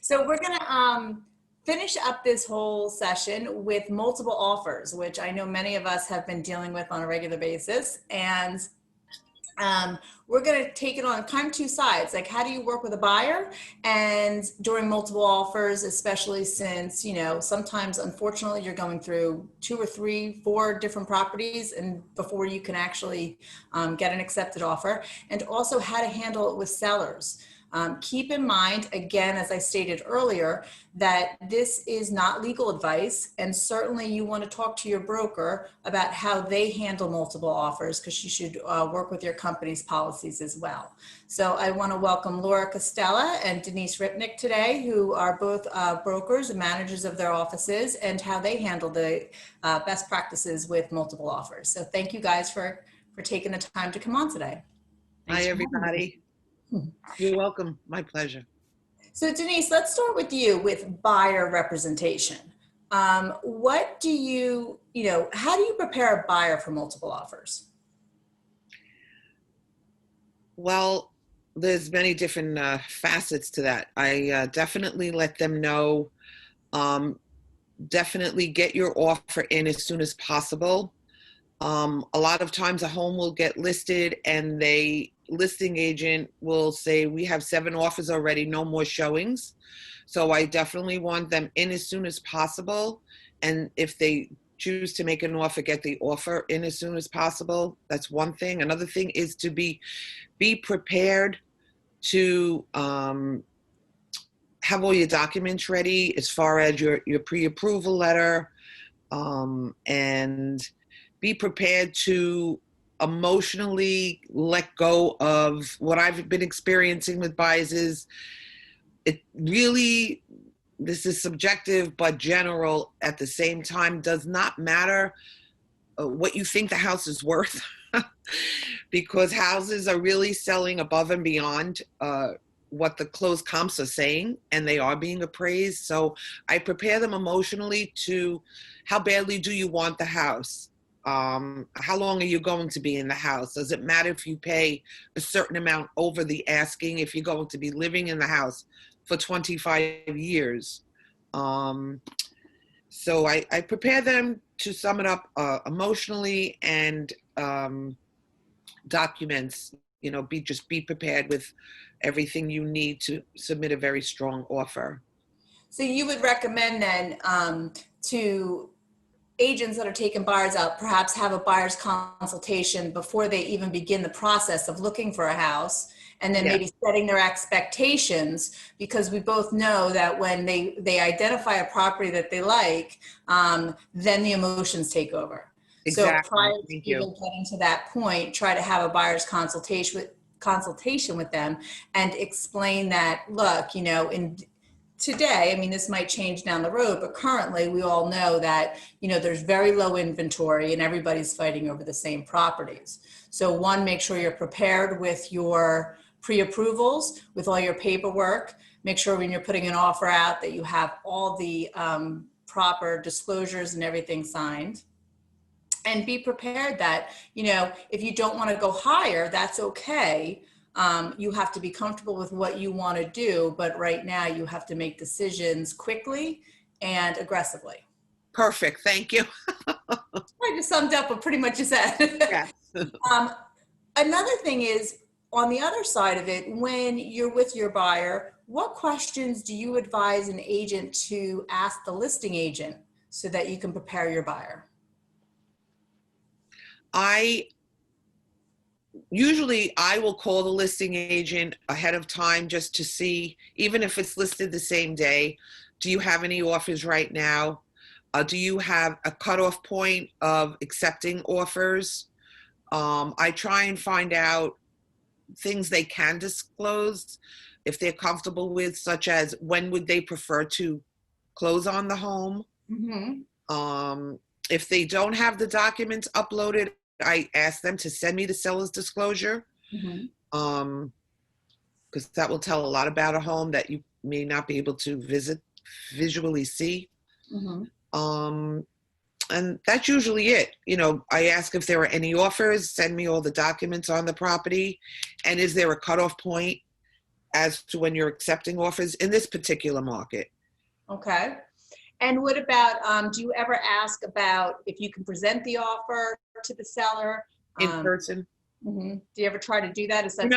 So we're going to finish up this whole session with multiple offers, which I know many of us have been dealing with on a regular basis. And we're going to take it on kind of two sides. Like, how do you work with a buyer and during multiple offers, especially since, you know, sometimes unfortunately you're going through 2 or 3, 4 different properties and before you can actually get an accepted offer, and also how to handle it with sellers. Keep in mind, again, as I stated earlier, that this is not legal advice, and certainly you want to talk to your broker about how they handle multiple offers, because you should work with your company's policies as well. So I want to welcome Laura Costella and Denise Ripnick today, who are both brokers and managers of their offices, and how they handle the best practices with multiple offers. So thank you guys for taking the time to come on today. Hi, everybody. You're welcome. My pleasure. So Denise, let's start with you with buyer representation. What do you know, how do you prepare a buyer for multiple offers? Well, there's many different facets to that. I definitely let them know, definitely get your offer in as soon as possible. A lot of times a home will get listed and listing agent will say, we have 7 offers already, no more showings. So I definitely want them in as soon as possible. And if they choose to make an offer, get the offer in as soon as possible. That's one thing. Another thing is to be prepared to have all your documents ready as far as your pre-approval letter, and be prepared to emotionally let go of what I've been experiencing with buyers. Is it really, this is subjective but general at the same time, does not matter what you think the house is worth because houses are really selling above and beyond what the closed comps are saying, and they are being appraised. So I prepare them emotionally to, how badly do you want the house? How long are you going to be in the house? Does it matter if you pay a certain amount over the asking if you're going to be living in the house for 25 years? So I prepare them, to sum it up, emotionally, and documents, you know, be prepared with everything you need to submit a very strong offer. So you would recommend then to agents that are taking buyers out, perhaps have a buyer's consultation before they even begin the process of looking for a house, and then maybe setting their expectations, because we both know that when they identify a property that they like, then the emotions take over. Exactly. So prior to even getting to that point, try to have a buyer's consultation with them and explain that, look, you know, today, I mean, this might change down the road, but currently we all know that, you know, there's very low inventory and everybody's fighting over the same properties. So one, make sure you're prepared with your pre-approvals, with all your paperwork. Make sure when you're putting an offer out that you have all the proper disclosures and everything signed. And be prepared that, you know, if you don't want to go higher, that's okay. You have to be comfortable with what you want to do, but right now you have to make decisions quickly and aggressively. Perfect. Thank you. I just summed up what pretty much you said. Yes. Another thing is, on the other side of it, when you're with your buyer, what questions do you advise an agent to ask the listing agent so that you can prepare your buyer? Usually I will call the listing agent ahead of time just to see, even if it's listed the same day, do you have any offers right now? Do you have a cutoff point of accepting offers? I try and find out things they can disclose if they're comfortable with, such as when would they prefer to close on the home? Mm-hmm. If they don't have the documents uploaded, I ask them to send me the seller's disclosure, because that will tell a lot about a home that you may not be able to visually see. And that's usually it. You know, I ask if there are any offers, send me all the documents on the property, and is there a cutoff point as to when you're accepting offers in this particular market. Okay. And what about, do you ever ask about if you can present the offer to the seller? In person. Do you ever try to do that? Is that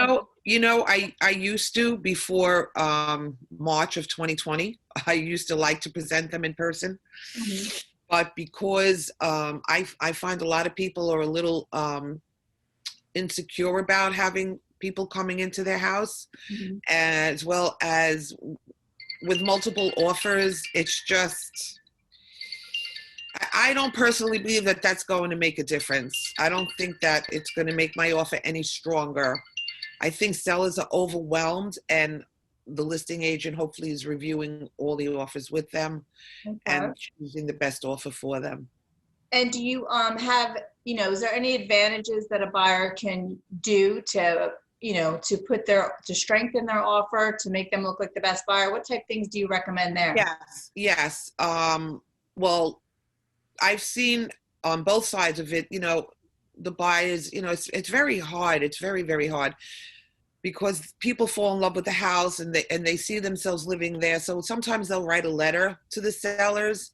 I used to before March of 2020. I used to like to present them in person. But because I find a lot of people are a little insecure about having people coming into their house, as well as with multiple offers, it's just, I don't personally believe that that's going to make a difference. I don't think that it's going to make my offer any stronger. I think sellers are overwhelmed, and the listing agent hopefully is reviewing all the offers with them and choosing the best offer for them. And do you have, is there any advantages that a buyer can do to, to strengthen their offer, to make them look like the best buyer? What type of things do you recommend there? Yes. Well, I've seen on both sides of it, the buyers, it's very hard. It's very, very hard, because people fall in love with the house and they see themselves living there. So sometimes they'll write a letter to the sellers.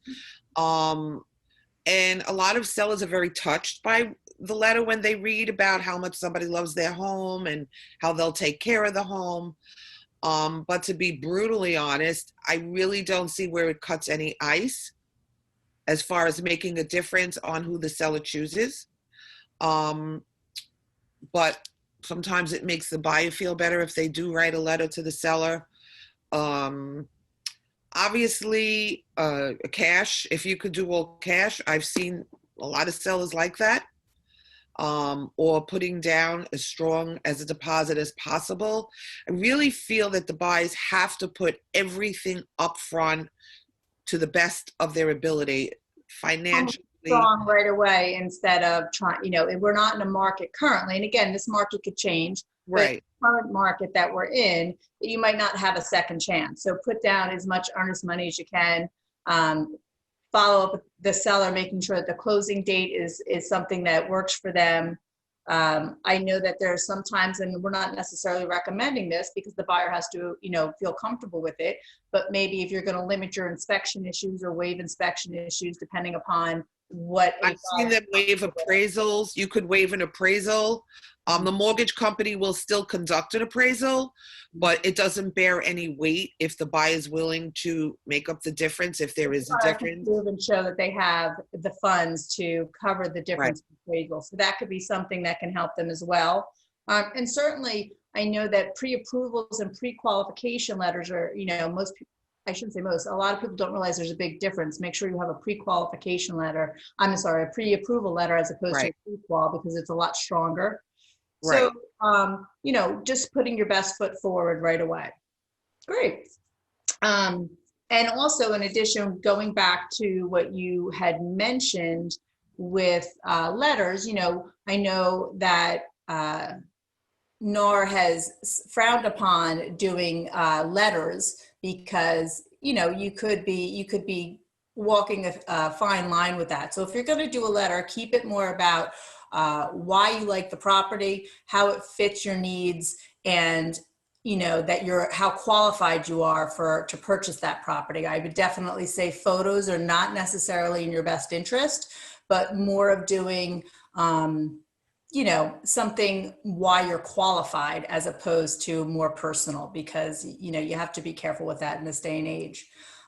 And a lot of sellers are very touched by the letter when they read about how much somebody loves their home and how they'll take care of the home. But to be brutally honest, I really don't see where it cuts any ice as far as making a difference on who the seller chooses. But sometimes it makes the buyer feel better if they do write a letter to the seller. Obviously, cash, if you could do all cash, I've seen a lot of sellers like that, or putting down as strong as a deposit as possible. I really feel that the buyers have to put everything up front to the best of their ability financially. Strong right away, instead of trying, we're not in a market currently. And again, this market could change. Right. But current market that we're in, you might not have a second chance. So put down as much earnest money as you can. Follow up with the seller, making sure that the closing date is something that works for them. I know that there are some times, and we're not necessarily recommending this because the buyer has to, feel comfortable with it. But maybe if you're going to limit your inspection issues or waive inspection issues, depending upon what I've seen them waive appraisals. You could waive an appraisal. The mortgage company will still conduct an appraisal, but it doesn't bear any weight if the buyer is willing to make up the difference, if there is a difference. Prove and show that they have the funds to cover the difference in appraisal. So that could be something that can help them as well. And certainly, I know that pre-approvals and pre-qualification letters are, most people, I shouldn't say most, a lot of people don't realize there's a big difference. Make sure you have a pre-qualification letter. A pre-approval letter as opposed to a pre-qual, because it's a lot stronger. So, just putting your best foot forward right away. Great. And also, in addition, going back to what you had mentioned with letters, I know that MORR has frowned upon doing letters because, you could be walking a fine line with that. So if you're going to do a letter, keep it more about why you like the property, how it fits your needs, and that how qualified you are to purchase that property. I would definitely say photos are not necessarily in your best interest, but more of doing something why you're qualified as opposed to more personal, because you have to be careful with that in this day and age.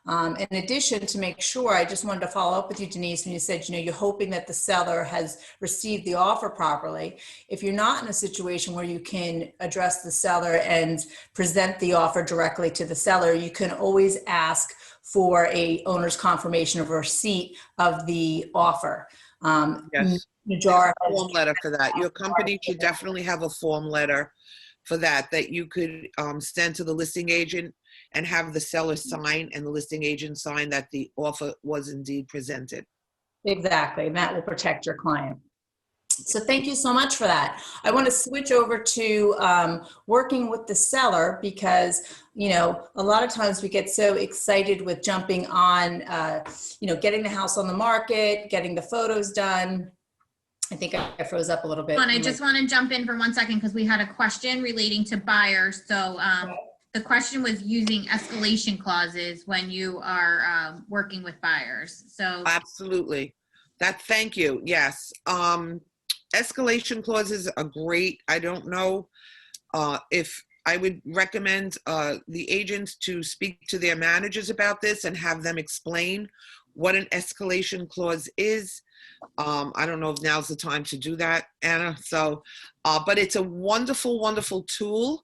In addition, to make sure, I just wanted to follow up with you, Denise, when you said, you're hoping that the seller has received the offer properly. If you're not in a situation where you can address the seller and present the offer directly to the seller, you can always ask for a owner's confirmation of receipt of the offer. Yes. Majority a form letter for that. Your company should definitely have a form letter for that you could send to the listing agent and have the seller sign and the listing agent sign that the offer was indeed presented. Exactly, and that will protect your client. So thank you so much for that. I want to switch over to working with the seller, because, a lot of times we get so excited with jumping on, getting the house on the market, getting the photos done. I think I froze up a little bit. I just want to jump in for 1 second because we had a question relating to buyers. So the question was using escalation clauses when you are working with buyers. So Absolutely. Thank you. Yes. Escalation clauses are great. I don't know if I would recommend the agents to speak to their managers about this and have them explain what an escalation clause is. I don't know if now's the time to do that, Anna. So, but it's a wonderful, wonderful tool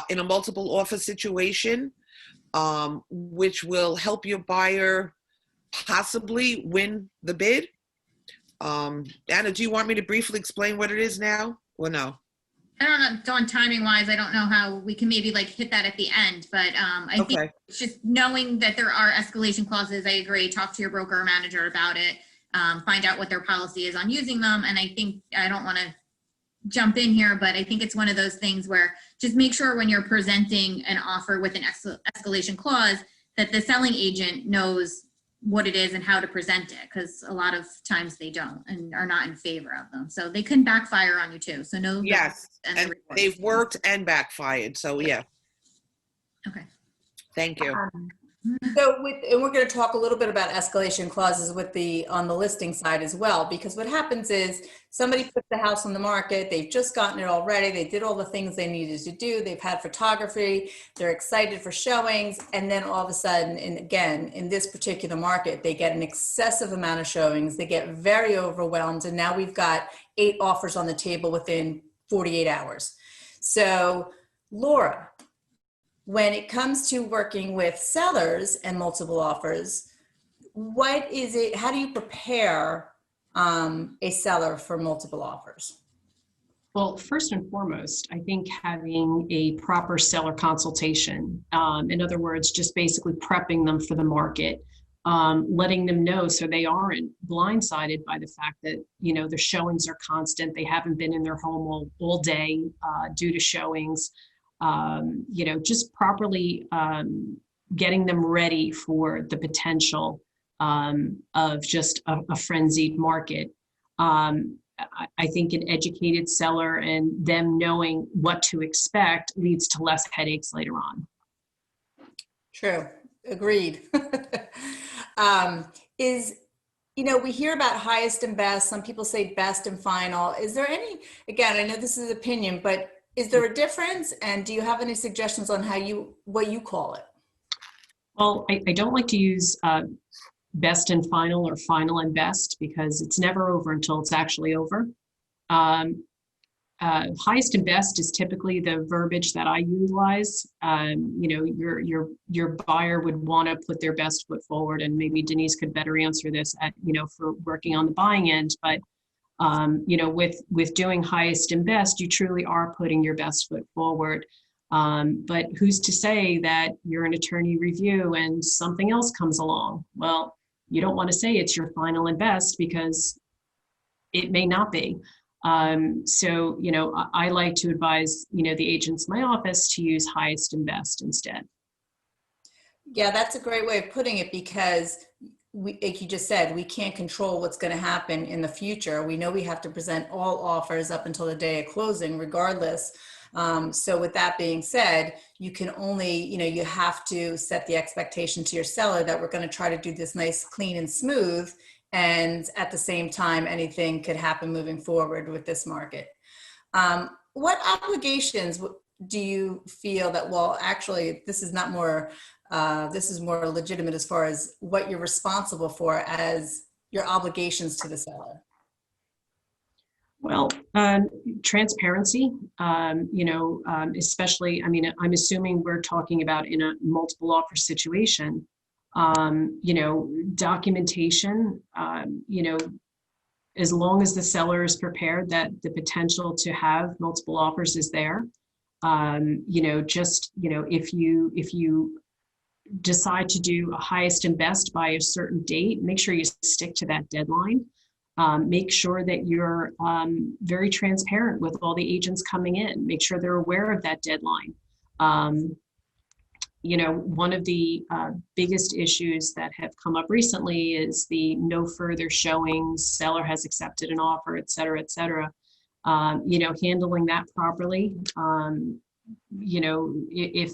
in a multiple offer situation, which will help your buyer possibly win the bid. Anna, do you want me to briefly explain what it is now or no? I don't know, Dawn, timing wise, I don't know how we can maybe like hit that at the end, but I think Okay. it's just knowing that there are escalation clauses. I agree. Talk to your broker or manager about it. Find out what their policy is on using them. And I think, I don't want to jump in here, but I think it's one of those things where just make sure when you're presenting an offer with an escalation clause that the selling agent knows what it is and how to present it, because a lot of times they don't and are not in favor of them. So they can backfire on you too. So know. Yes, and they've worked and backfired. So yeah. Okay. Thank you. So and we're going to talk a little bit about escalation clauses on the listing side as well, because what happens is somebody puts the house on the market, they've just gotten it all ready, they did all the things they needed to do, they've had photography, they're excited for showings, and then all of a sudden, and again, in this particular market, they get an excessive amount of showings, they get very overwhelmed, and now we've got 8 offers on the table within 48 hours. So, Laura, when it comes to working with sellers and multiple offers, how do you prepare a seller for multiple offers? Well, first and foremost, I think having a proper seller consultation, in other words, just basically prepping them for the market, letting them know so they aren't blindsided by the fact that, their showings are constant. They haven't been in their home all day due to showings. Just properly getting them ready for the potential of just a frenzied market. I think an educated seller and them knowing what to expect leads to less headaches later on. True. Agreed. We hear about highest and best. Some people say best and final. Is there any, again, I know this is opinion, but is there a difference? And do you have any suggestions on what you call it? Well, I don't like to use best and final or final and best because it's never over until it's actually over. Highest and best is typically the verbiage that I utilize. Your buyer would want to put their best foot forward, and maybe Denise could better answer this for working on the buying end. But with doing highest and best, you truly are putting your best foot forward. But who's to say that you're an attorney review and something else comes along? Well, you don't want to say it's your final and best because it may not be. I like to advise, the agents in my office to use highest and best instead. Yeah, that's a great way of putting it because like you just said, we can't control what's going to happen in the future. We know we have to present all offers up until the day of closing, regardless. So with that being said, you can only, you have to set the expectation to your seller that we're going to try to do this nice, clean and smooth. And at the same time, anything could happen moving forward with this market. What obligations do you feel that, well, actually, this is not more, this is more legitimate as far as what you're responsible for as your obligations to the seller? Well, transparency, especially, I'm assuming we're talking about in a multiple offer situation, documentation, as long as the seller is prepared that the potential to have multiple offers is there, if you decide to do a highest and best by a certain date, make sure you stick to that deadline. Make sure that you're very transparent with all the agents coming in. Make sure they're aware of that deadline. One of the biggest issues that have come up recently is the no further showings, seller has accepted an offer, et cetera, et cetera. Handling that properly, if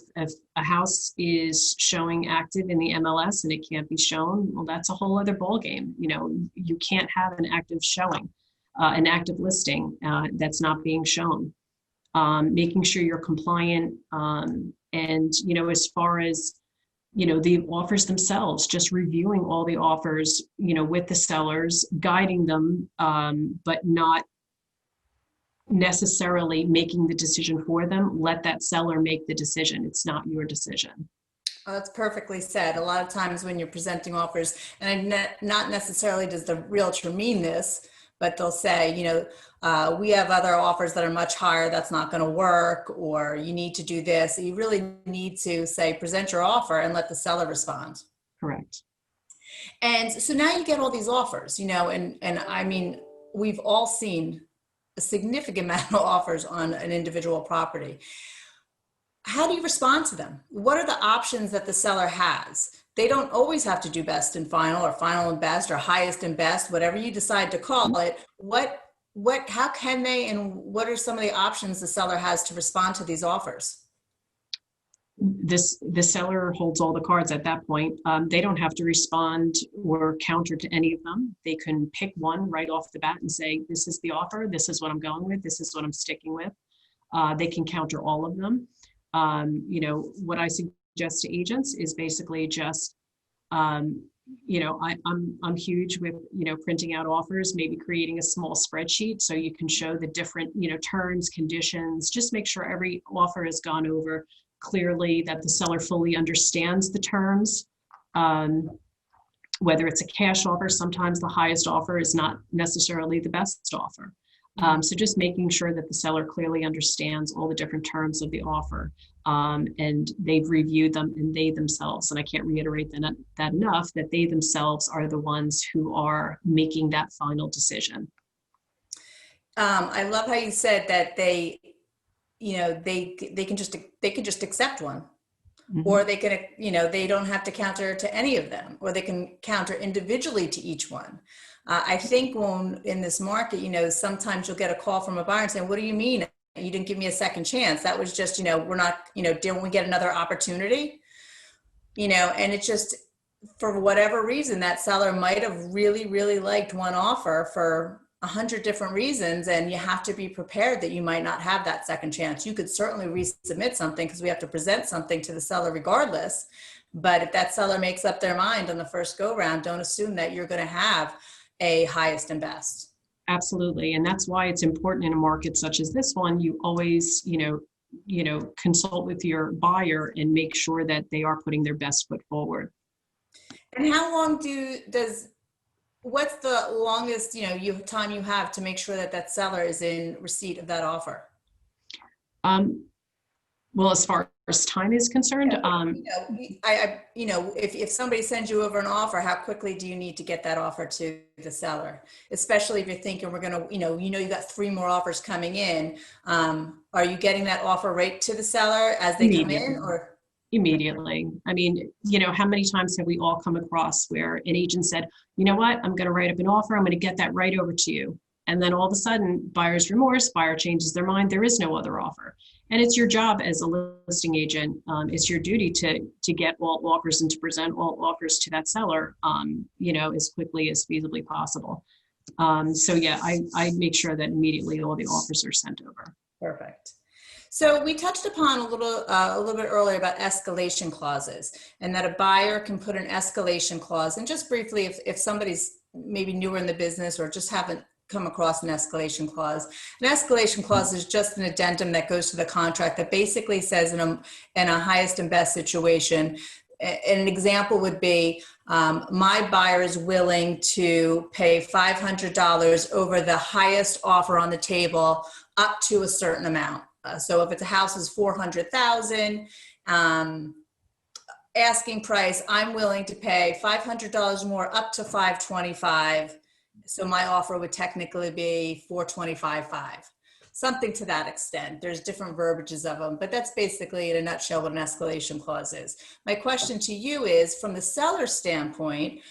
a house is showing active in the MLS and it can't be shown, well, that's a whole other ballgame. You can't have an active showing, an active listing that's not being shown. Making sure you're compliant, and as far as the offers themselves, just reviewing all the offers, with the sellers, guiding them, but not necessarily making the decision for them. Let that seller make the decision. It's not your decision. Oh, that's perfectly said. A lot of times when you're presenting offers, and not necessarily does the realtor mean this, but they'll say, we have other offers that are much higher, that's not going to work, or you need to do this. You really need to say, present your offer and let the seller respond. Correct. And so now you get all these offers, and I mean, we've all seen a significant amount of offers on an individual property. How do you respond to them? What are the options that the seller has? They don't always have to do best and final, or final and best, or highest and best, whatever you decide to call it. How can they, and what are some of the options the seller has to respond to these offers? The seller holds all the cards at that point. They don't have to respond or counter to any of them. They can pick one right off the bat and say, this is the offer, this is what I'm going with, this is what I'm sticking with. They can counter all of them. What I suggest to agents is basically just, I'm huge with, printing out offers, maybe creating a small spreadsheet so you can show the different, terms, conditions, just make sure every offer has gone over clearly, that the seller fully understands the terms. Whether it's a cash offer, sometimes the highest offer is not necessarily the best offer. So just making sure that the seller clearly understands all the different terms of the offer, and they've reviewed them, and they themselves, and I can't reiterate that enough, that they themselves are the ones who are making that final decision. I love how you said that they can just accept one. Mm-hmm. Or they can, they don't have to counter to any of them, or they can counter individually to each one. I think when in this market, sometimes you'll get a call from a buyer saying, what do you mean? You didn't give me a second chance. That was just, we're not, didn't we get another opportunity? And it's just, for whatever reason, that seller might have really, really liked one offer for 100 different reasons, and you have to be prepared that you might not have that second chance. You could certainly resubmit something, because we have to present something to the seller regardless. But if that seller makes up their mind on the first go round, don't assume that you're going to have a highest and best. Absolutely. And that's why it's important in a market such as this one, you always, consult with your buyer and make sure that they are putting their best foot forward. And how long what's the longest, time you have to make sure that that seller is in receipt of that offer? Well, as far as time is concerned, if somebody sends you over an offer, how quickly do you need to get that offer to the seller? Especially if you're thinking we're going to, you got 3 more offers coming in. Are you getting that offer right to the seller as they come in, or? Immediately. I mean, how many times have we all come across where an agent said, you know what, I'm going to write up an offer, I'm going to get that right over to you. And then all of a sudden, buyer's remorse, buyer changes their mind, there is no other offer. And it's your job as a listing agent, it's your duty to get all offers and to present all offers to that seller, as quickly as feasibly possible. So yeah, I make sure that immediately all the offers are sent over. Perfect. So we touched upon a little bit earlier about escalation clauses, and that a buyer can put an escalation clause. And just briefly, if somebody's maybe newer in the business or just haven't come across an escalation clause is just an addendum that goes to the contract that basically says in a highest and best situation. An example would be, my buyer is willing to pay $500 over the highest offer on the table up to a certain amount. So if it's a house is $400,000, asking price, I'm willing to pay $500 more up to $525,000. So my offer would technically be $425,500, something to that extent. There's different verbiages of them, but that's basically in a nutshell what an escalation clause is. My question to you is, from the seller standpoint,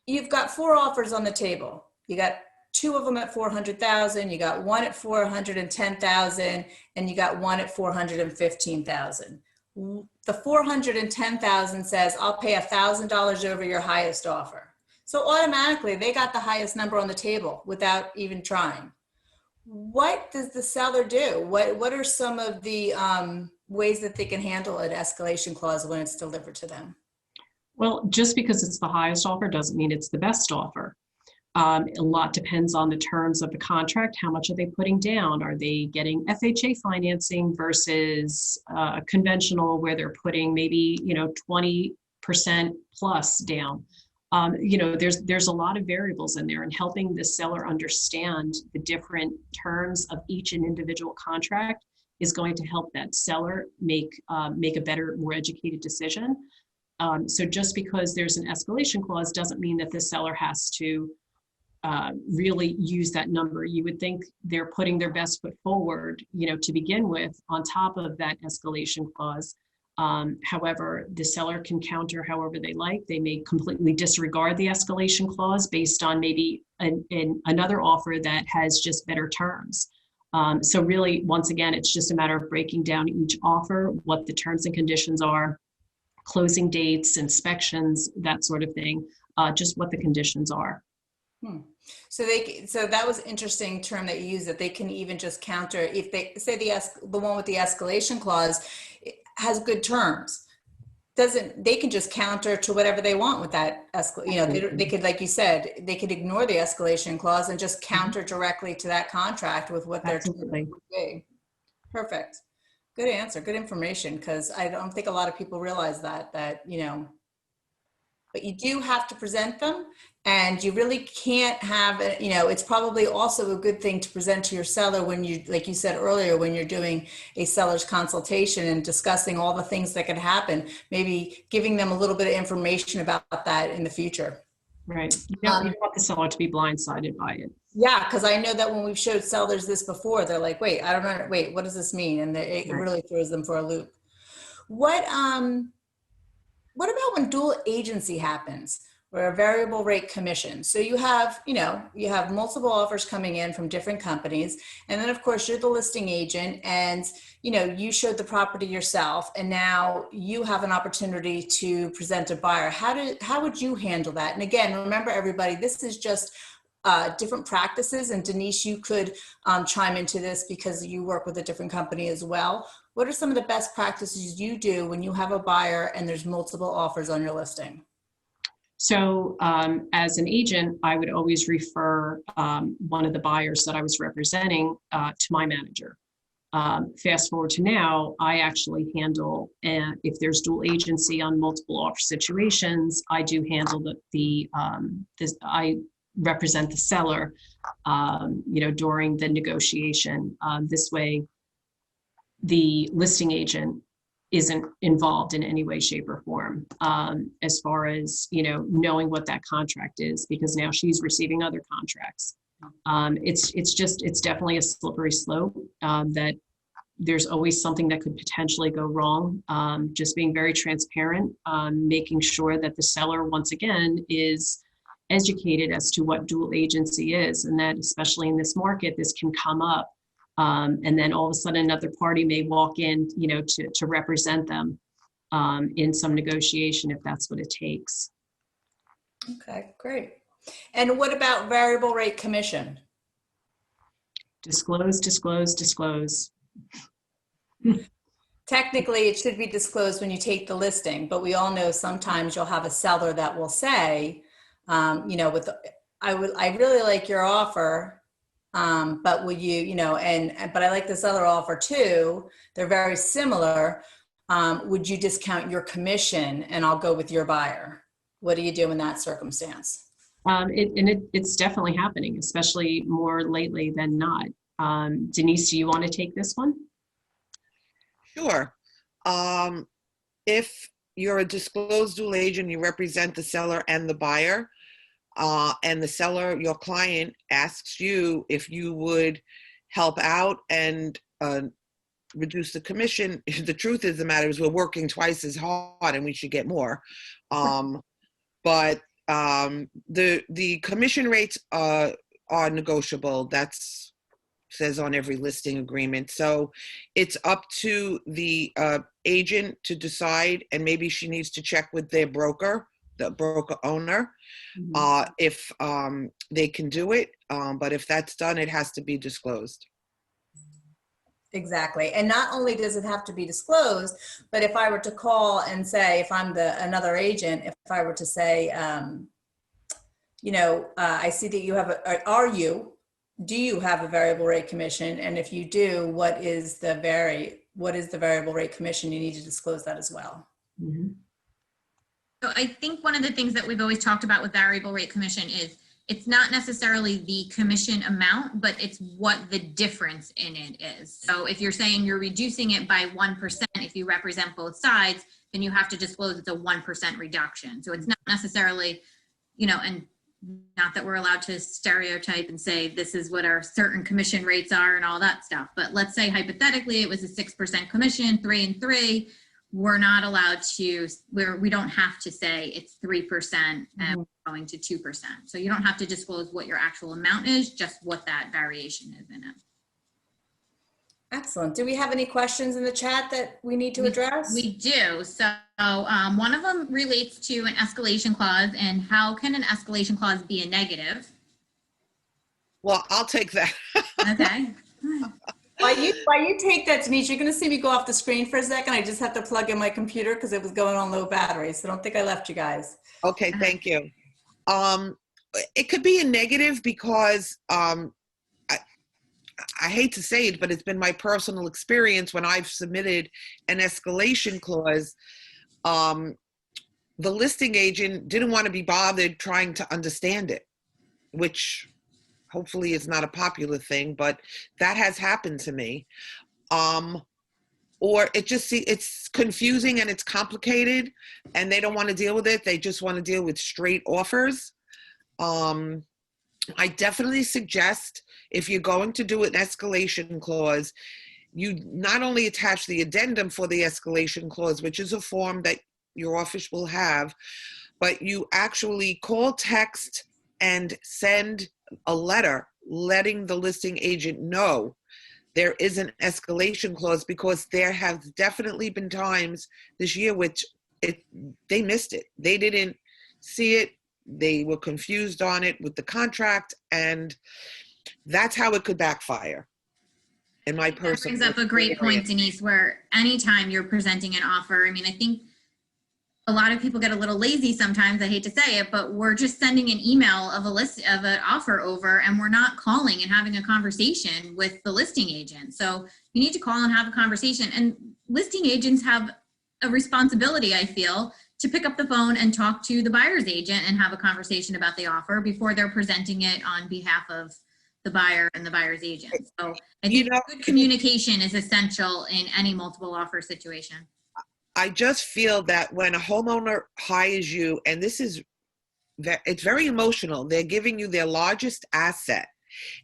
you've got 4 offers on the table. You got two of them at 400,000, you got one at 410,000, and you got one at 415,000. The 410,000 says, I'll pay $1,000 over your highest offer. So automatically they got the highest number on the table without even trying. What does the seller do? What are some of the ways that they can handle an escalation clause when it's delivered to them? Well, just because it's the highest offer doesn't mean it's the best offer. A lot depends on the terms of the contract. How much are they putting down? Are they getting FHA financing versus conventional where they're putting maybe, 20% plus down? There's a lot of variables in there, and helping the seller understand the different terms of each and individual contract is going to help that seller make a better, more educated decision. So just because there's an escalation clause doesn't mean that the seller has to really use that number. You would think they're putting their best foot forward, to begin with, on top of that escalation clause. However, the seller can counter however they like. They may completely disregard the escalation clause based on maybe another offer that has just better terms. So really, once again, it's just a matter of breaking down each offer, what the terms and conditions are, closing dates, inspections, that sort of thing, just what the conditions are. So that was an interesting term that you used, that they can even just counter if they say the one with the escalation clause has good terms. They can just counter to whatever they want with that they could, like you said, they could ignore the escalation clause and just counter directly to that contract with what their terms would be. Perfect. Good answer. Good information, because I don't think a lot of people realize that but you do have to present them, and you really can't have it. It's probably also a good thing to present to your seller when you, like you said earlier, when you're doing a seller's consultation and discussing all the things that could happen, maybe giving them a little bit of information about that in the future. Right. You don't want the seller to be blindsided by it. Yeah, because I know that when we've showed sellers this before, they're like, wait, I don't know. Wait, what does this mean? And it really throws them for a loop. What about when dual agency happens, or a variable rate commission? So you have multiple offers coming in from different companies. And then of course you're the listing agent, and, you showed the property yourself, and now you have an opportunity to present a buyer. How would you handle that? And again, remember everybody, this is just different practices, and Denise, you could chime into this because you work with a different company as well. What are some of the best practices you do when you have a buyer and there's multiple offers on your listing? So as an agent, I would always refer one of the buyers that I was representing to my manager. Fast forward to now, I actually handle, if there's dual agency on multiple offer situations, I do handle I represent the seller, during the negotiation. This way, the listing agent isn't involved in any way, shape, or form, as far as, knowing what that contract is, because now she's receiving other contracts. It's definitely a slippery slope, that there's always something that could potentially go wrong. Just being very transparent, making sure that the seller, once again, is educated as to what dual agency is, and that especially in this market, this can come up. And then all of a sudden another party may walk in, to represent them in some negotiation, if that's what it takes. Okay, great. And what about variable rate commission? Disclose, disclose, disclose. Technically, it should be disclosed when you take the listing, but we all know sometimes you'll have a seller that will say, I really like your offer. But would you, but I like this other offer too. They're very similar. Would you discount your commission and I'll go with your buyer? What do you do in that circumstance? It's definitely happening, especially more lately than not. Denise, do you want to take this one? Sure. If you're a disclosed dual agent, you represent the seller and the buyer, and the seller, your client, asks you if you would help out and reduce the commission. The truth is, the matter is, we're working twice as hard and we should get more. But the commission rates are are negotiable. That's says on every listing agreement. So it's up to the agent to decide, and maybe she needs to check with their broker, the broker owner, if they can do it. But if that's done, it has to be disclosed. Exactly. And not only does it have to be disclosed, but if I were to call and say, if I'm another agent, if I were to say, I see that you have do you have a variable rate commission? And if you do, what is the variable rate commission? You need to disclose that as well. Mm-hmm. So I think one of the things that we've always talked about with variable rate commission is it's not necessarily the commission amount, but it's what the difference in it is. So if you're saying you're reducing it by 1%, if you represent both sides, then you have to disclose it's a 1% reduction. So it's not necessarily, and not that we're allowed to stereotype and say this is what our certain commission rates are and all that stuff. But let's say hypothetically it was a 6% commission, 3 and 3. We're not allowed to, we don't have to say it's 3% and we're going to 2%. So you don't have to disclose what your actual amount is, just what that variation is in it. Excellent. Do we have any questions in the chat that we need to address? We do. So one of them relates to an escalation clause, and how can an escalation clause be a negative? Well, I'll take that. Okay. While you take that, Denise, you're going to see me go off the screen for a second. I just have to plug in my computer because it was going on low battery. So I don't think I left you guys. Okay, thank you. It could be a negative because I hate to say it, but it's been my personal experience when I've submitted an escalation clause. The listing agent didn't want to be bothered trying to understand it, which hopefully is not a popular thing, but that has happened to me. Or it's confusing and it's complicated and they don't want to deal with it. They just want to deal with straight offers. I definitely suggest, if you're going to do an escalation clause, you not only attach the addendum for the escalation clause, which is a form that your office will have, but you actually call, text, and send a letter letting the listing agent know there is an escalation clause, because there have definitely been times this year which they missed it. They didn't see it. They were confused on it with the contract, and that's how it could backfire. In my personal That brings up a great point, Denise, where anytime you're presenting an offer, I mean, I think a lot of people get a little lazy sometimes, I hate to say it, but we're just sending an email of an offer over, and we're not calling and having a conversation with the listing agent. So you need to call and have a conversation, and listing agents have a responsibility, I feel, to pick up the phone and talk to the buyer's agent and have a conversation about the offer before they're presenting it on behalf of the buyer and the buyer's agent. So I think good communication is essential in any multiple offer situation. I just feel that when a homeowner hires you, and it's very emotional, they're giving you their largest asset,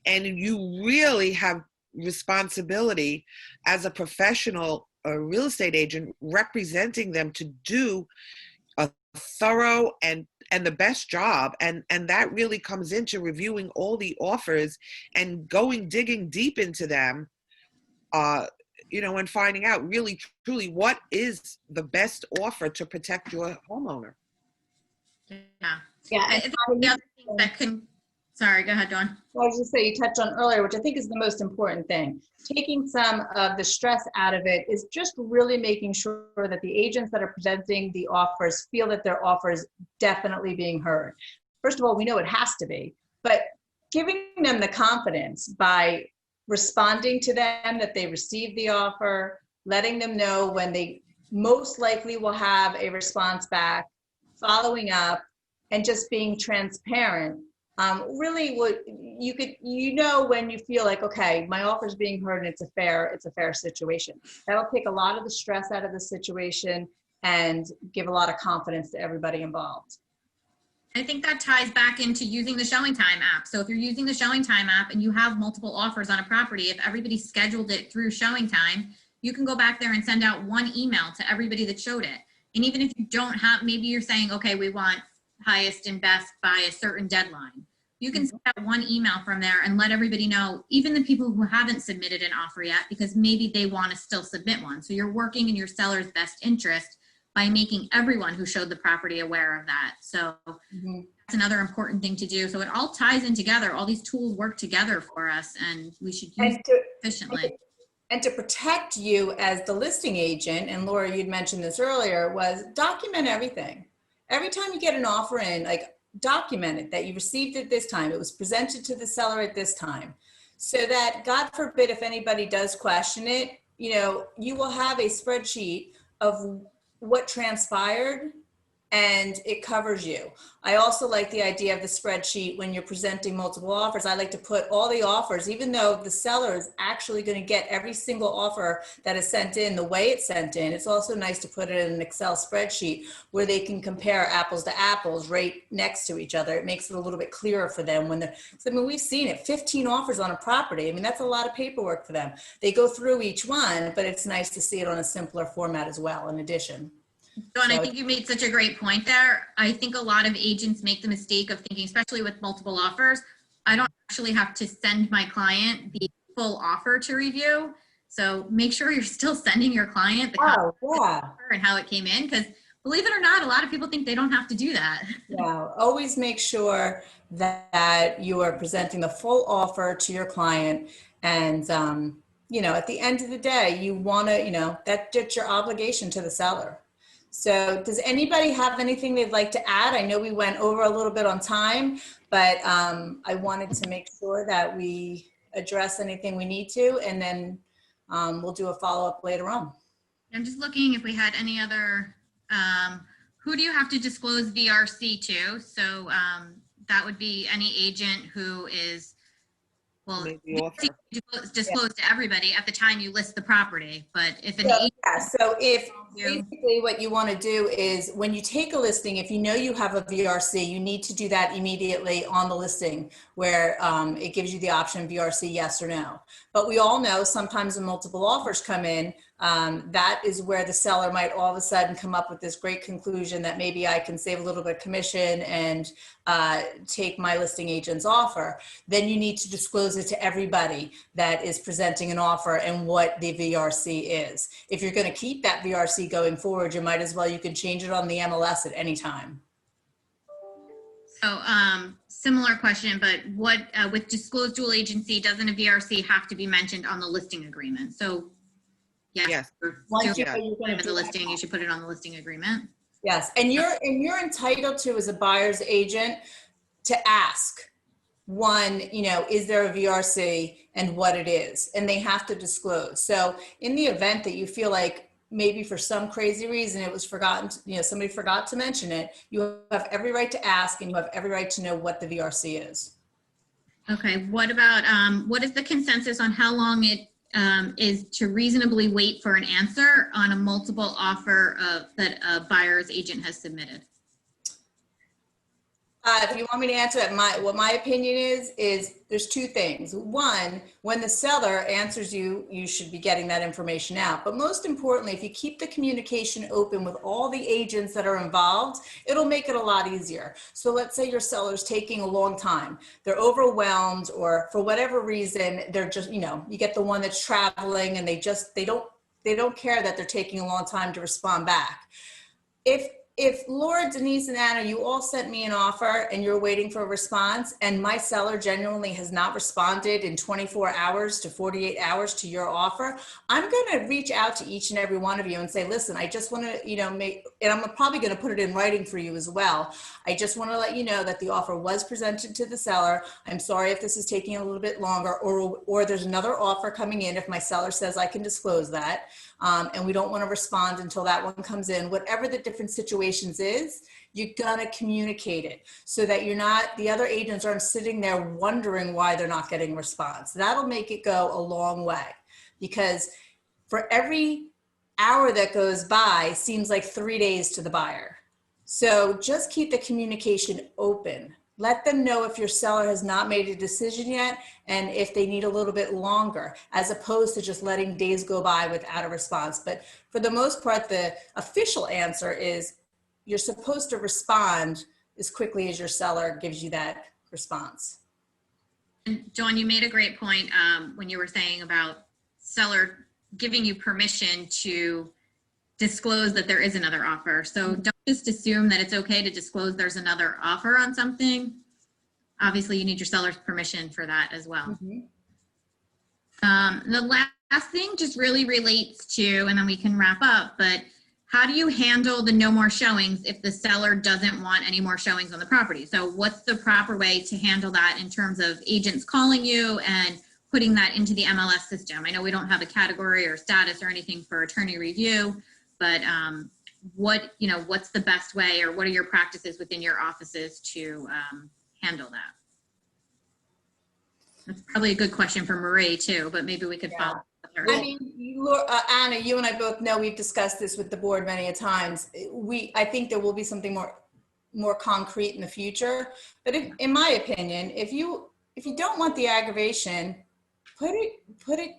and you really have responsibility as a professional or real estate agent representing them to do a thorough and the best job, and that really comes into reviewing all the offers and digging deep into them, and finding out really truly what is the best offer to protect your homeowner. Yeah. I think the other thing that sorry, go ahead, Dawn. I was just saying, you touched on earlier, which I think is the most important thing. Taking some of the stress out of it is just really making sure that the agents that are presenting the offers feel that their offer is definitely being heard. First of all, we know it has to be, but giving them the confidence by responding to them that they received the offer, letting them know when they most likely will have a response back, following up, and just being transparent. Really what when you feel like, okay, my offer is being heard and it's a fair situation. That'll take a lot of the stress out of the situation and give a lot of confidence to everybody involved. I think that ties back into using the showing time app. So if you're using the showing time app and you have multiple offers on a property, if everybody scheduled it through showing time, you can go back there and send out one email to everybody that showed it. And even if you don't have, maybe you're saying, okay, we want highest and best by a certain deadline. You can send out one email from there and let everybody know, even the people who haven't submitted an offer yet, because maybe they want to still submit one. So you're working in your seller's best interest by making everyone who showed the property aware of that. So that's another important thing to do. So it all ties in together. All these tools work together for us, and we should use it efficiently. And to protect you as the listing agent, and Laura, you'd mentioned this earlier, was document everything. Every time you get an offer in, like, document it, that you received it this time, it was presented to the seller at this time, so that, God forbid, if anybody does question it, you know, you will have a spreadsheet of what transpired, and it covers you. I also like the idea of the spreadsheet when you're presenting multiple offers. I like to put all the offers, even though the seller is actually going to get every single offer that is sent in the way it's sent in. It's also nice to put it in an Excel spreadsheet where they can compare apples to apples right next to each other. It makes it a little bit clearer for them when they're, I mean, we've seen it, 15 offers on a property. I mean, that's a lot of paperwork for them. They go through each one, but it's nice to see it on a simpler format as well, in addition. Dawn, I think you made such a great point there. I think a lot of agents make the mistake of thinking, especially with multiple offers, I don't actually have to send my client the full offer to review. So make sure you're still sending your client the copy of the offer and how it came in, because believe it or not, a lot of people think they don't have to do that. Yeah, always make sure that you are presenting the full offer to your client. And, you know, at the end of the day, you want to, you know, that's your obligation to the seller. So does anybody have anything they'd like to add? I know we went over a little bit on time, but I wanted to make sure that we address anything we need to, and then we'll do a follow-up later on. I'm just looking if we had any other, who do you have to disclose VRC to? So that would be any agent who is, well, disclose to everybody at the time you list the property. But if an agent, so if basically what you want to do is, when you take a listing, if you know you have a VRC, you need to do that immediately on the listing, where it gives you the option VRC yes or no. But we all know sometimes when multiple offers come in, that is where the seller might all of a sudden come up with this great conclusion that maybe I can save a little bit of commission and take my listing agent's offer. Then you need to disclose it to everybody that is presenting an offer and what the VRC is. If you're going to keep that VRC going forward, you might as well, you can change it on the MLS at any time. So similar question, but what with disclosed dual agency, doesn't a VRC have to be mentioned on the listing agreement? So yes. Once you put the listing, you should put it on the listing agreement. Yes, and you're entitled to, as a buyer's agent, to ask, one, you know, is there a VRC and what it is, and they have to disclose. So in the event that you feel like maybe for some crazy reason it was forgotten, you know, somebody forgot to mention it, you have every right to ask, and you have every right to know what the VRC is. Okay, what about, what is the consensus on how long it is to reasonably wait for an answer on a multiple offer that a buyer's agent has submitted? If you want me to answer that, what my opinion is there's two things. One, when the seller answers you, you should be getting that information out. But most importantly, if you keep the communication open with all the agents that are involved, it'll make it a lot easier. So let's say your seller's taking a long time. They're overwhelmed, or for whatever reason, they're just, you know, you get the one that's traveling and they don't care that they're taking a long time to respond back. If Laura, Denise, and Anna, you all sent me an offer and you're waiting for a response, and my seller genuinely has not responded in 24 hours to 48 hours to your offer, I'm going to reach out to each and every one of you and say, listen, I just want to, you know, and I'm probably going to put it in writing for you as well. I just want to let you know that the offer was presented to the seller. I'm sorry if this is taking a little bit longer, or there's another offer coming in if my seller says I can disclose that. And we don't want to respond until that one comes in. Whatever the different situations is, you're going to communicate it so that the other agents aren't sitting there wondering why they're not getting a response. That'll make it go a long way, because for every hour that goes by seems like 3 days to the buyer. So just keep the communication open. Let them know if your seller has not made a decision yet, and if they need a little bit longer, as opposed to just letting days go by without a response. But for the most part, the official answer is you're supposed to respond as quickly as your seller gives you that response. And Dawn, you made a great point when you were saying about seller giving you permission to disclose that there is another offer. So don't just assume that it's okay to disclose there's another offer on something. Obviously, you need your seller's permission for that as well. The last thing just really relates to, and then we can wrap up, but how do you handle the no more showings if the seller doesn't want any more showings on the property? So what's the proper way to handle that in terms of agents calling you and putting that into the MLS system? I know we don't have a category or status or anything for attorney review, but what's the best way, or what are your practices within your offices to handle that? That's probably a good question for Marie too, but maybe we could follow up with her. I mean, Anna, you and I both know we've discussed this with the board many a times. I think there will be something more concrete in the future. But in my opinion, if you don't want the aggravation, put it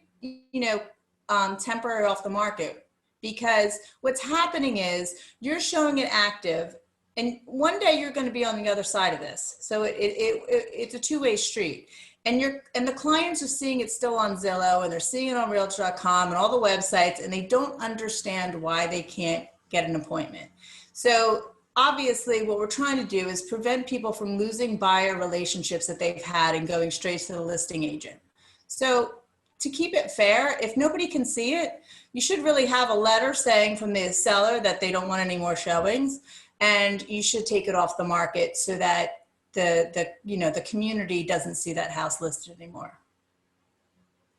temporary off the market, because what's happening is you're showing it active, and one day you're going to be on the other side of this. So it's a two-way street. And the clients are seeing it still on Zillow, and they're seeing it on Realtor.com and all the websites, and they don't understand why they can't get an appointment. So obviously what we're trying to do is prevent people from losing buyer relationships that they've had and going straight to the listing agent. So to keep it fair, if nobody can see it, you should really have a letter saying from the seller that they don't want any more showings, and you should take it off the market so that the community doesn't see that house listed anymore.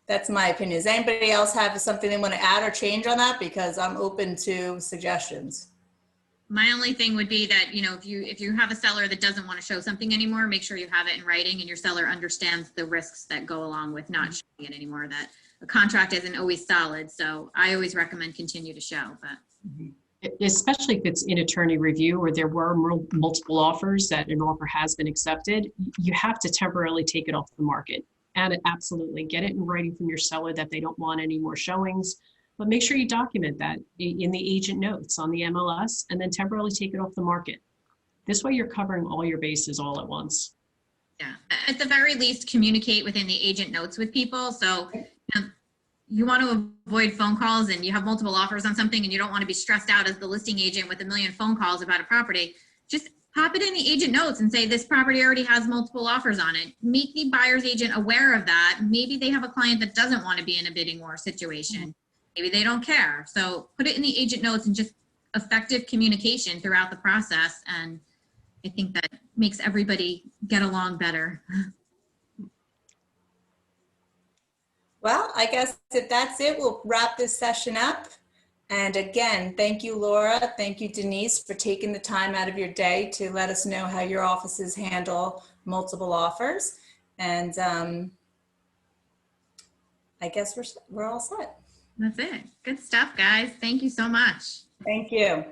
That's my opinion. Does anybody else have something they want to add or change on that? Because I'm open to suggestions. My only thing would be that, if you have a seller that doesn't want to show something anymore, make sure you have it in writing and your seller understands the risks that go along with not showing it anymore, that a contract isn't always solid. So I always recommend continue to show, but. Especially if it's in attorney review or there were multiple offers that an offer has been accepted, you have to temporarily take it off the market. And absolutely get it in writing from your seller that they don't want any more showings, but make sure you document that in the agent notes on the MLS, and then temporarily take it off the market. This way you're covering all your bases all at once. Yeah, at the very least, communicate within the agent notes with people. So you want to avoid phone calls and you have multiple offers on something and you don't want to be stressed out as the listing agent with a million phone calls about a property. Just pop it in the agent notes and say, this property already has multiple offers on it. Make the buyer's agent aware of that. Maybe they have a client that doesn't want to be in a bidding war situation. Maybe they don't care. So put it in the agent notes and just effective communication throughout the process. And I think that makes everybody get along better. Well, I guess if that's it, we'll wrap this session up. And again, thank you, Laura. Thank you, Denise, for taking the time out of your day to let us know how your offices handle multiple offers. And I guess we're all set. That's it. Good stuff, guys. Thank you so much. Thank you.